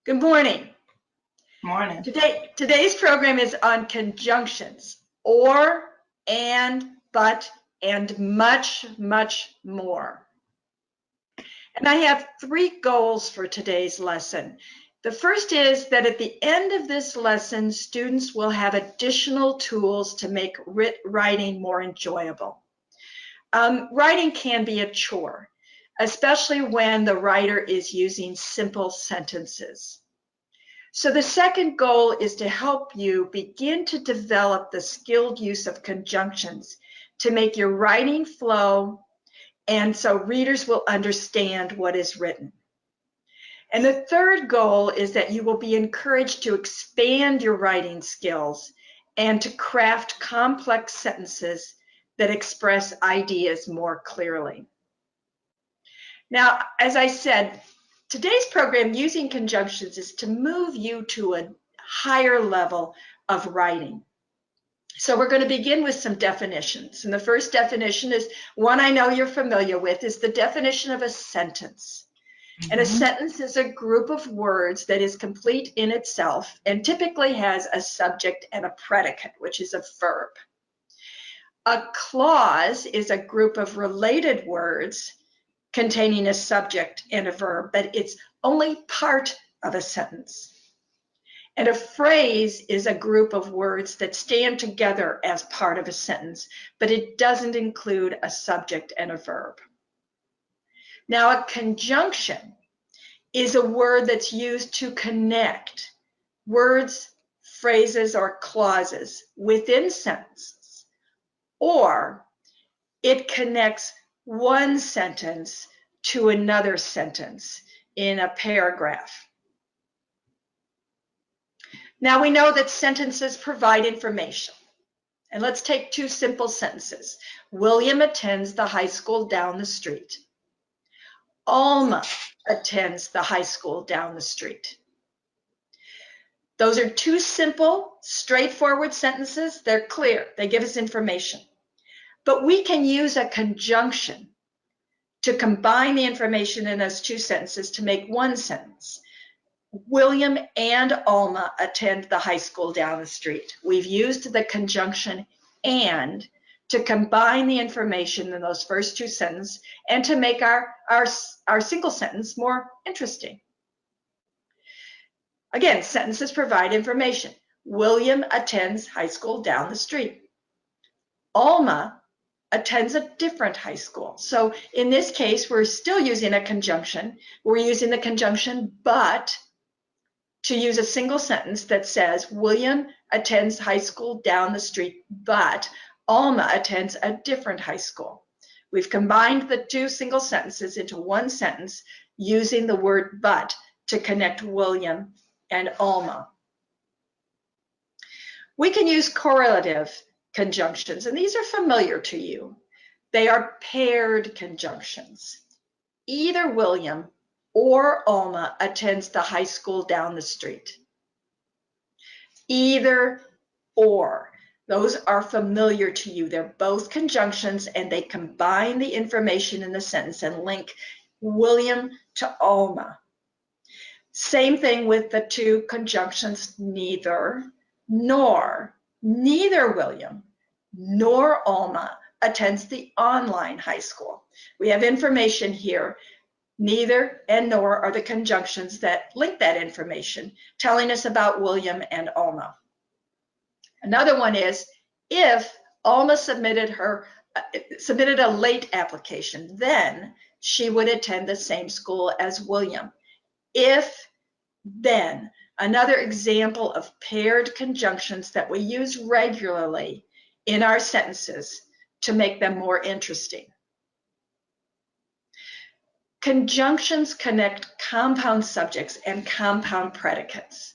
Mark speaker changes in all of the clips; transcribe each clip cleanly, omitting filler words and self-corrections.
Speaker 1: Good morning.
Speaker 2: Morning.
Speaker 1: Today's program is on conjunctions, or, and, but, and much, much more. And I have 3 goals for today's lesson. The first is that at the end of this lesson, students will have additional tools to make writing more enjoyable. Writing can be a chore, especially when the writer is using simple sentences. So the second goal is to help you begin to develop the skilled use of conjunctions to make your writing flow, and so readers will understand what is written. And the third goal is that you will be encouraged to expand your writing skills and to craft complex sentences that express ideas more clearly. Now, as I said, today's program, Using Conjunctions, is to move you to a higher level of writing. So we're going to begin with some definitions. And the first definition is one I know you're familiar with, is the definition of a sentence. And a sentence is a group of words that is complete in itself and typically has a subject and a predicate, which is a verb. A clause is a group of related words containing a subject and a verb, but it's only part of a sentence. And a phrase is a group of words that stand together as part of a sentence, but it doesn't include a subject and a verb. Now, a conjunction is a word that's used to connect words, phrases, or clauses within sentences, or it connects one sentence to another sentence in a paragraph. Now we know that sentences provide information. And let's take 2 simple sentences. William attends the high school down the street. Alma attends the high school down the street. Those are 2 simple, straightforward sentences. They're clear. They give us information. But we can use a conjunction to combine the information in those 2 sentences to make one sentence. William and Alma attend the high school down the street. We've used the conjunction and to combine the information in those first 2 sentences and to make our single sentence more interesting. Again, sentences provide information. William attends high school down the street. Alma attends a different high school. So in this case, we're still using a conjunction. We're using the conjunction but to use a single sentence that says, William attends high school down the street, but Alma attends a different high school. We've combined the 2 single sentences into one sentence using the word but to connect William and Alma. We can use correlative conjunctions, and these are familiar to you. They are paired conjunctions. Either William or Alma attends the high school down the street. Either or. Those are familiar to you. They're both conjunctions and they combine the information in the sentence and link William to Alma. Same thing with the 2 conjunctions neither nor. Neither William nor Alma attends the online high school. We have information here. Neither and nor are the conjunctions that link that information, telling us about William and Alma. Another one is if Alma submitted a late application, then she would attend the same school as William. If, then. Another example of paired conjunctions that we use regularly in our sentences to make them more interesting. Conjunctions connect compound subjects and compound predicates.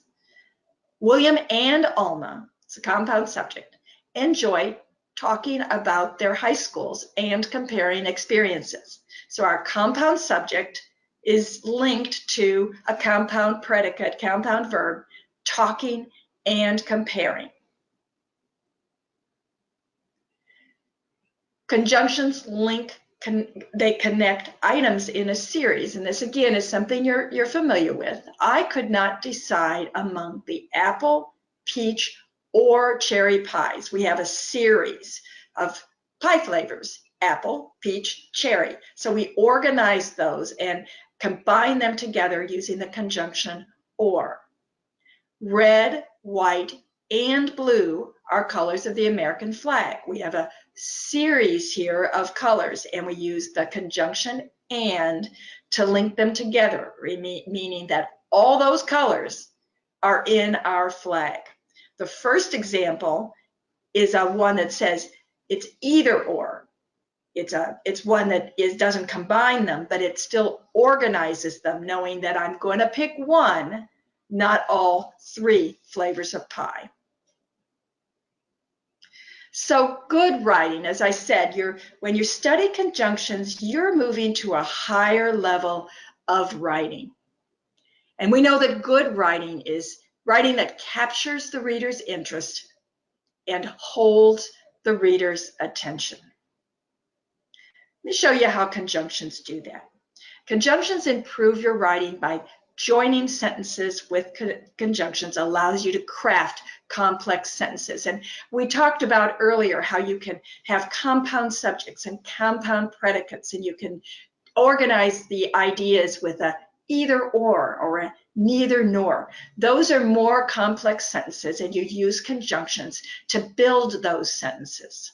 Speaker 1: William and Alma, it's a compound subject, enjoy talking about their high schools and comparing experiences. So our compound subject is linked to a compound predicate, compound verb, talking and comparing. Conjunctions link they connect items in a series. And this again is something you're familiar with. I could not decide among the apple, peach, or cherry pies. We have a series of pie flavors: apple, peach, cherry. So we organize those and combine them together using the conjunction or. Red, white, and blue are colors of the American flag. We have a series here of colors, and we use the conjunction and to link them together, meaning that all those colors are in our flag. The first example is one that says it's either or. It's one that doesn't combine them, but it still organizes them, knowing that I'm going to pick one, not all three flavors of pie. So good writing, as I said, when you study conjunctions, you're moving to a higher level of writing. And we know that good writing is writing that captures the reader's interest and holds the reader's attention. Let me show you how conjunctions do that. Conjunctions improve your writing by joining sentences with conjunctions allows you to craft complex sentences. And we talked about earlier how you can have compound subjects and compound predicates, and you can organize the ideas with a either or a neither nor. Those are more complex sentences, and you use conjunctions to build those sentences.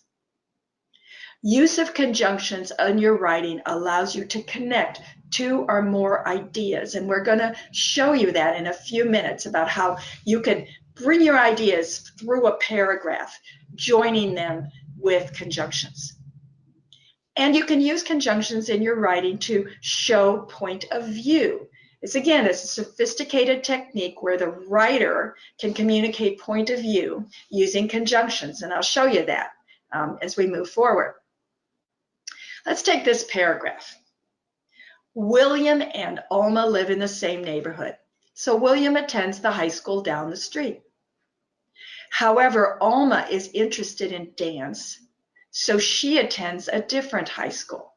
Speaker 1: Use of conjunctions in your writing allows you to connect two or more ideas, and we're going to show you that in a few minutes about how you can bring your ideas through a paragraph, joining them with conjunctions. And you can use conjunctions in your writing to show point of view. It's a sophisticated technique where the writer can communicate point of view using conjunctions, and I'll show you that as we move forward. Let's take this paragraph. William and Alma live in the same neighborhood, so William attends the high school down the street. However, Alma is interested in dance, so she attends a different high school.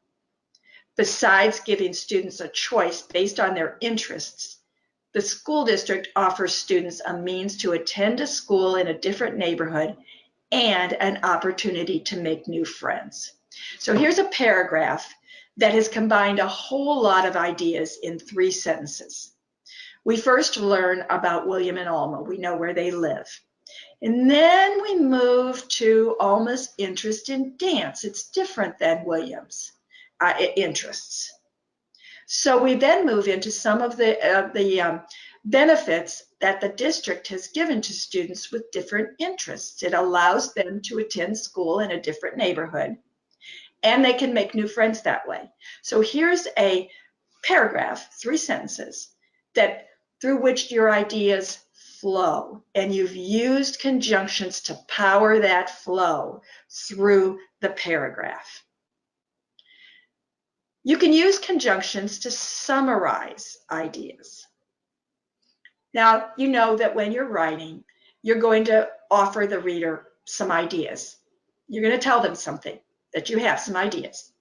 Speaker 1: Besides giving students a choice based on their interests, the school district offers students a means to attend a school in a different neighborhood and an opportunity to make new friends. So here's a paragraph that has combined a whole lot of ideas in 3 sentences. We first learn about William and Alma. We know where they live. And then we move to Alma's interest in dance. It's different than William's interests. So we then move into some of the benefits that the district has given to students with different interests. It allows them to attend school in a different neighborhood, and they can make new friends that way. So here's a paragraph, 3 sentences, through which your ideas flow, and you've used conjunctions to power that flow through the paragraph. You can use conjunctions to summarize ideas. Now, you know that when you're writing, you're going to offer the reader some ideas. You're going to tell them something, that you have some ideas.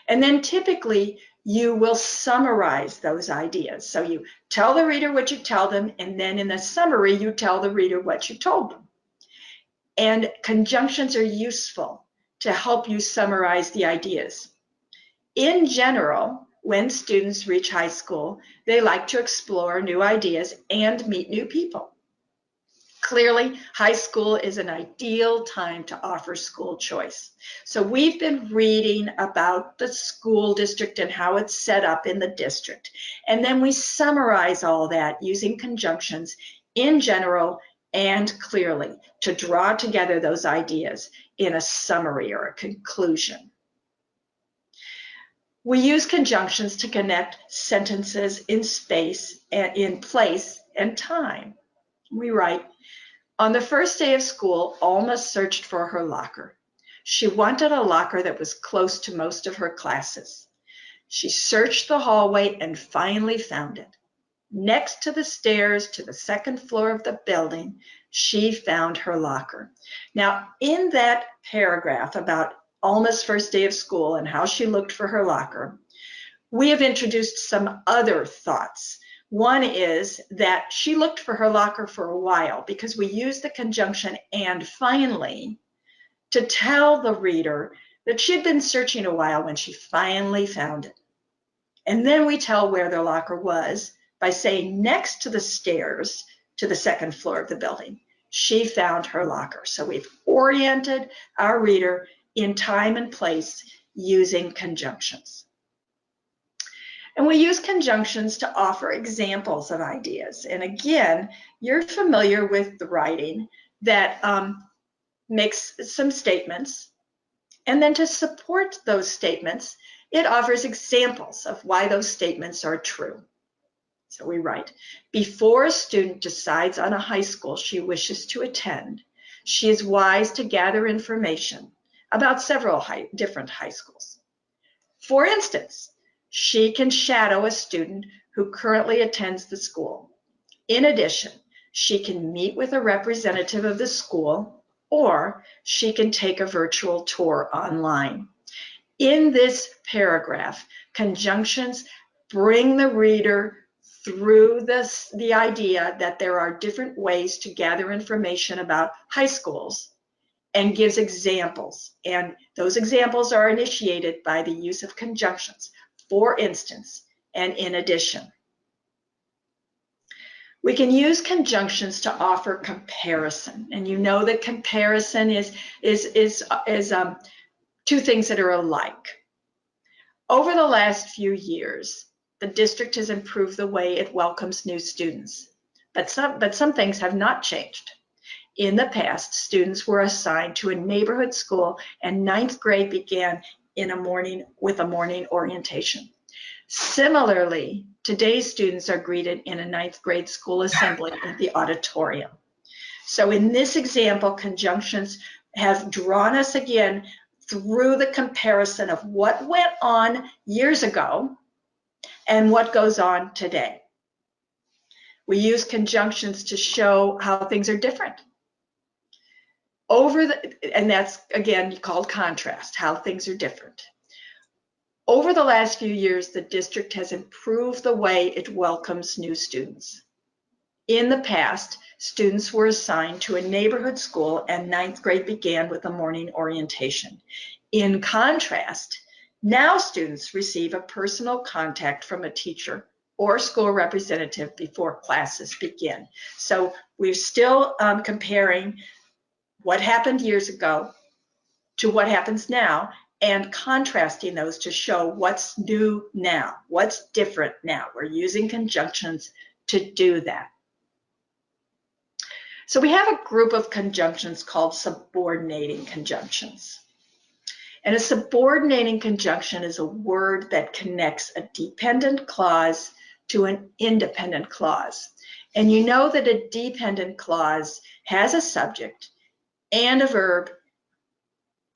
Speaker 1: And then typically you will summarize those ideas. So you tell the reader what you tell them, and then in the summary you tell the reader what you told them. And conjunctions are useful to help you summarize the ideas. In general, when students reach high school, they like to explore new ideas and meet new people. Clearly, high school is an ideal time to offer school choice. So we've been reading about the school district and how it's set up in the district. And then we summarize all that using conjunctions in general and clearly to draw together those ideas in a summary or a conclusion. We use conjunctions to connect sentences in space and in place and time. We write, on the first day of school, Alma searched for her locker. She wanted a locker that was close to most of her classes. She searched the hallway and finally found it. Next to the stairs to the 2nd floor of the building, she found her locker. Now, in that paragraph about Alma's first day of school and how she looked for her locker, we have introduced some other thoughts. One is that she looked for her locker for a while because we use the conjunction "and finally" to tell the reader that she had been searching a while when she finally found it. And then we tell where their locker was by saying next to the stairs to the second floor of the building, she found her locker. So we've oriented our reader in time and place using conjunctions. And we use conjunctions to offer examples of ideas. And again, you're familiar with the writing that makes some statements. And then to support those statements, it offers examples of why those statements are true. So we write, before a student decides on a high school she wishes to attend, she is wise to gather information about several different high schools. For instance, she can shadow a student who currently attends the school. In addition, she can meet with a representative of the school, or she can take a virtual tour online. In this paragraph, conjunctions bring the reader through the idea that there are different ways to gather information about high schools and gives examples. And those examples are initiated by the use of conjunctions. For instance, and in addition. We can use conjunctions to offer comparison. And you know that comparison is two things that are alike. Over the last few years, the district has improved the way it welcomes new students, but some things have not changed. In the past, students were assigned to a neighborhood school and 9th grade began with a morning orientation. Similarly, today's students are greeted in a 9th grade school assembly in the auditorium. So in this example, conjunctions have drawn us again through the comparison of what went on years ago and what goes on today. We use conjunctions to show how things are different. And that's, again, called contrast, how things are different. Over the last few years, the district has improved the way it welcomes new students. In the past, students were assigned to a neighborhood school and 9th grade began with a morning orientation. In contrast, now students receive a personal contact from a teacher or school representative before classes begin. So we're still comparing what happened years ago to what happens now and contrasting those to show what's new now, what's different now. We're using conjunctions to do that. So we have a group of conjunctions called subordinating conjunctions. And a subordinating conjunction is a word that connects a dependent clause to an independent clause. And you know that a dependent clause has a subject and a verb,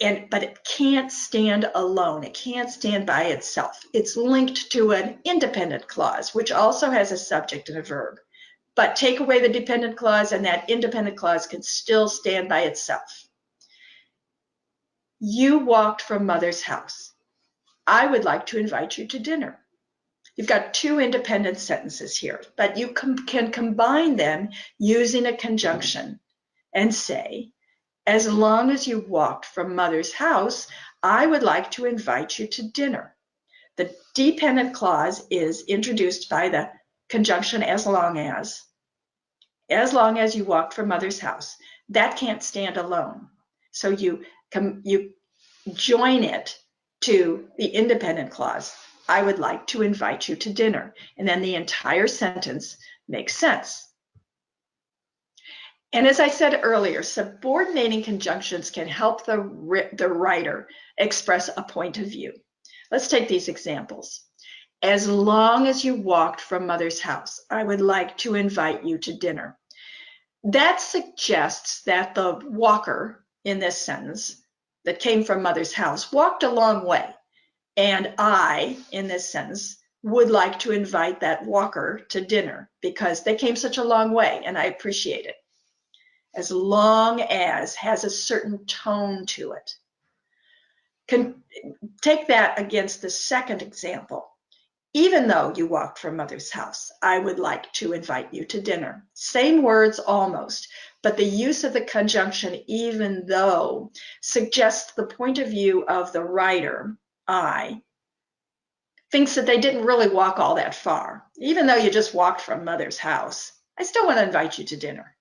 Speaker 1: but it can't stand alone. It can't stand by itself. It's linked to an independent clause, which also has a subject and a verb. But take away the dependent clause and that independent clause can still stand by itself. You walked from Mother's house. I would like to invite you to dinner. You've got two independent sentences here, but you can combine them using a conjunction and say, as long as you walked from Mother's house, I would like to invite you to dinner. The dependent clause is introduced by the conjunction as long as you walked from Mother's house. That can't stand alone. So you join it to the independent clause. I would like to invite you to dinner. And then the entire sentence makes sense. And as I said earlier, subordinating conjunctions can help the writer express a point of view. Let's take these examples. As long as you walked from Mother's house, I would like to invite you to dinner. That suggests that the walker in this sentence that came from Mother's house walked a long way. And I, in this sentence, would like to invite that walker to dinner because they came such a long way and I appreciate it. As long as has a certain tone to it. take that against the second example. Even though you walked from mother's house, I would like to invite you to dinner. Same words almost, but the use of the conjunction even though suggests the point of view of the writer, I, thinks that they didn't really walk all that far. Even though you just walked from mother's house, I still want to invite you to dinner.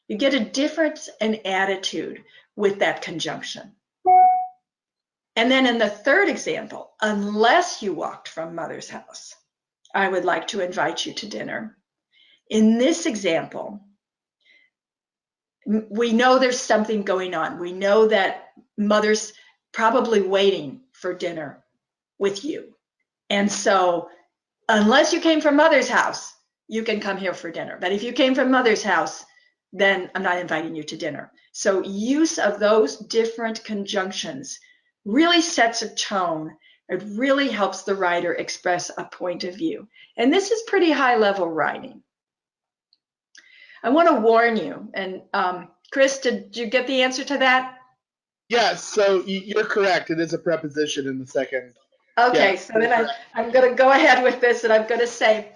Speaker 1: You get a difference in attitude with that conjunction. And then in the third example, unless you walked from mother's house, I would like to invite you to dinner. In this example, we know there's something going on. We know that mother's probably waiting for dinner with you. And so unless you came from mother's house, you can come here for dinner. But if you came from mother's house, then I'm not inviting you to dinner. So use of those different conjunctions really sets a tone. It really helps the writer express a point of view. And this is pretty high level writing. I want to warn you, and Chris, did you get the answer to that?
Speaker 2: Yes, so you're correct. It is a preposition in the second.
Speaker 1: Okay,
Speaker 2: Yeah,
Speaker 1: so then I'm going to go ahead with this, and I'm going to say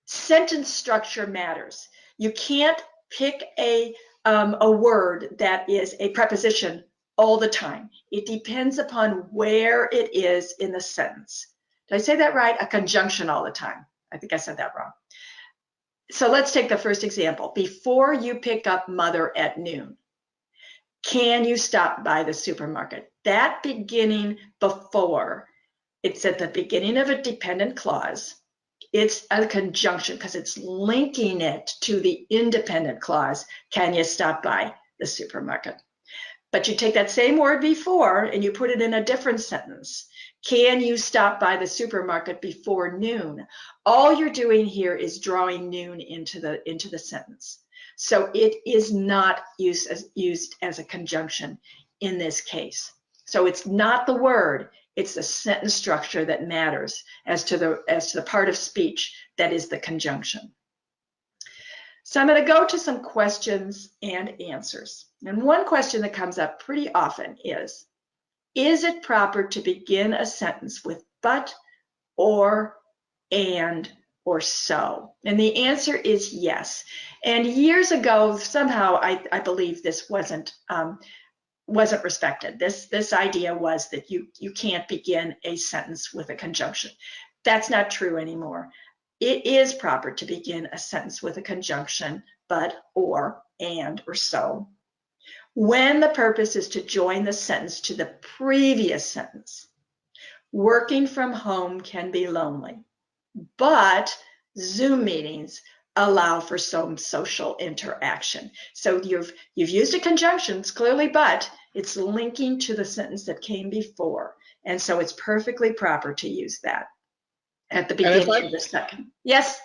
Speaker 1: sentence structure matters. You can't pick a word that is a preposition all the time. It depends upon where it is in the sentence. Did I say that right? A conjunction all the time. I think I said that wrong. So let's take the first example. Before you pick up mother at noon, can you stop by the supermarket? That beginning before, it's at the beginning of a dependent clause. It's a conjunction because it's linking it to the independent clause. Can you stop by the supermarket? But you take that same word before and you put it in a different sentence. Can you stop by the supermarket before noon? All you're doing here is drawing noon into the sentence. So it is not used as a conjunction in this case. So it's not the word, it's the sentence structure that matters as to the part of speech that is the conjunction. So I'm going to go to some questions and answers. And one question that comes up pretty often is it proper to begin a sentence with but, or, and, or so? And the answer is yes. And years ago, somehow I believe this wasn't respected. This idea was that you can't begin a sentence with a conjunction. That's not true anymore. It is proper to begin a sentence with a conjunction, but, or, and, or so, when the purpose is to join the sentence to the previous sentence. Working from home can be lonely, but Zoom meetings allow for some social interaction. So you've used a conjunction, it's clearly but, it's linking to the sentence that came before. And so it's perfectly proper to use that at the beginning of the second. Yes?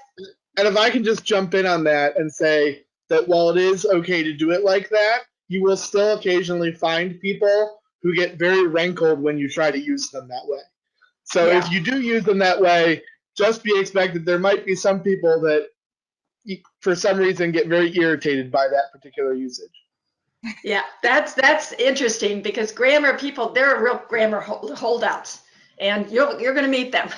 Speaker 2: And if I can just jump in on that and say that while it is okay to do it like that, you will still occasionally find people who get very rankled when you try to use them that way. So
Speaker 1: Yeah.
Speaker 2: if you do use them that way, just be expected there might be some people that for some reason get very irritated by that particular usage.
Speaker 1: Yeah, that's interesting because grammar people, they're real grammar holdouts, and you're going to meet them.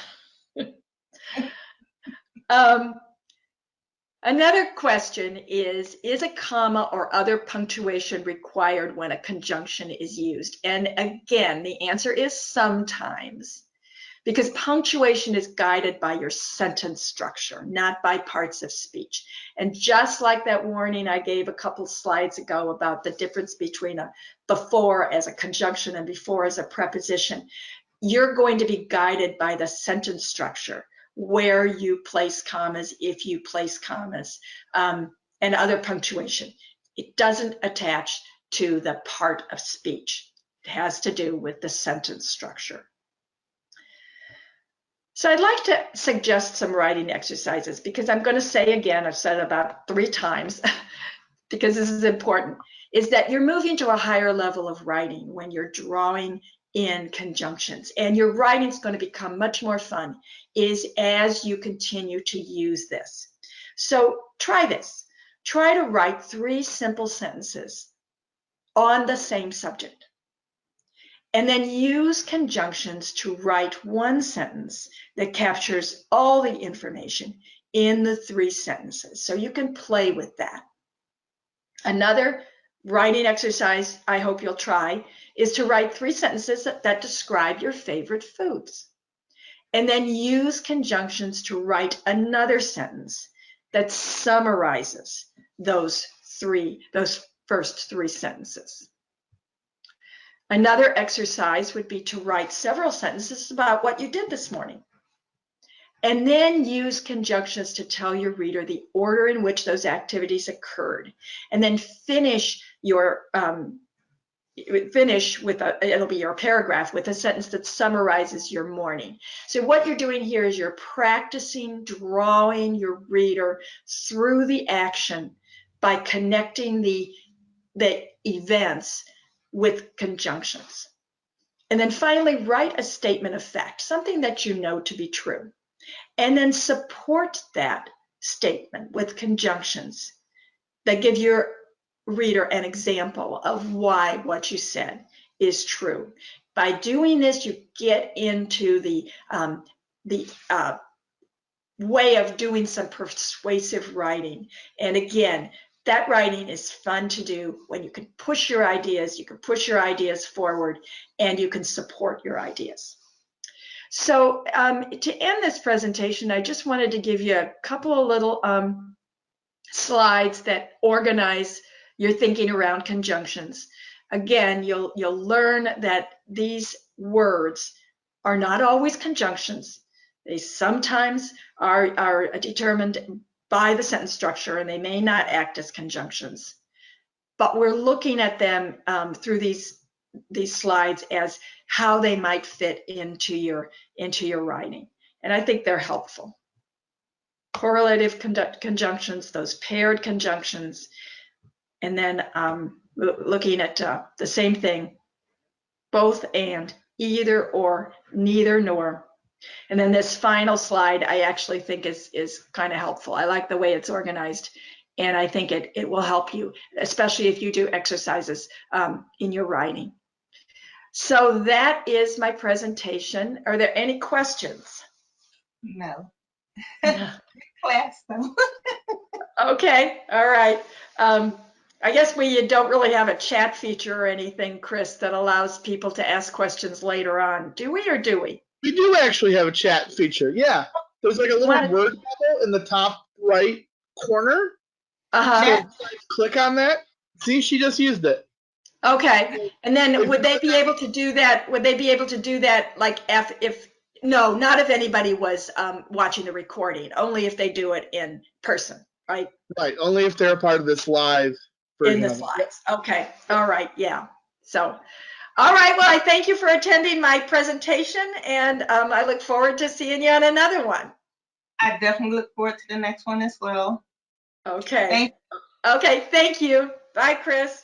Speaker 1: Another question is a comma or other punctuation required when a conjunction is used? And again, the answer is sometimes, because punctuation is guided by your sentence structure, not by parts of speech. And just like that warning I gave a couple slides ago about the difference between a before as a conjunction and before as a preposition, you're going to be guided by the sentence structure, where you place commas, if you place commas, and other punctuation. It doesn't attach to the part of speech. It has to do with the sentence structure. So I'd like to suggest some writing exercises because I'm going to say again, I've said it about 3 times because this is important, is that you're moving to a higher level of writing when you're drawing in conjunctions, and your writing is going to become much more fun as you continue to use this. So try this. Try to write 3 simple sentences on the same subject. And then use conjunctions to write one sentence that captures all the information in the 3 sentences. So you can play with that. Another writing exercise I hope you'll try is to write 3 sentences that describe your favorite foods. And then use conjunctions to write another sentence that summarizes those first 3 sentences. Another exercise would be to write several sentences about what you did this morning. And then use conjunctions to tell your reader the order in which those activities occurred. And then finish with it'll be your paragraph with a sentence that summarizes your morning. So what you're doing here is you're practicing drawing your reader through the action by connecting the events with conjunctions. And then finally, write a statement of fact, something that you know to be true. And then support that statement with conjunctions that give your reader an example of why what you said is true. By doing this, you get into the way of doing some persuasive writing. And again, that writing is fun to do when you can push your ideas, forward, and you can support your ideas. So to end this presentation, I just wanted to give you a couple of little slides that organize your thinking around conjunctions. Again, you'll learn that these words are not always conjunctions. They sometimes are determined by the sentence structure, and they may not act as conjunctions. But we're looking at them through these slides as how they might fit into your writing, and I think they're helpful. Correlative conjunctions, those paired conjunctions, and then looking at the same thing, both and, either or, neither nor. And then this final slide I actually think is kind of helpful. I like the way it's organized, and I think it will help you, especially if you do exercises in your writing. So that is my presentation. Are there any questions?
Speaker 3: No.
Speaker 1: Yeah.
Speaker 3: Class though.
Speaker 1: Okay, all right. I guess we don't really have a chat feature or anything, Chris, that allows people to ask questions later on. Do we, or do we?
Speaker 2: We do actually have a chat feature. Yeah. There's like a little word bubble in the top right corner.
Speaker 1: Uh-huh.
Speaker 2: So click on that. See, she just used it.
Speaker 1: Okay. And then would they be able to do that? Would they be able to do that like if no, not if anybody was watching the recording, only if they do it in person, right?
Speaker 2: Right. Only if they're a part of this live version.
Speaker 1: In the slides. Okay. All right. Yeah. So, all right. Well, I thank you for attending my presentation, and I look forward to seeing you on another one.
Speaker 3: I definitely look forward to the next one as well.
Speaker 1: Okay. Okay. Thank you. Bye, Chris.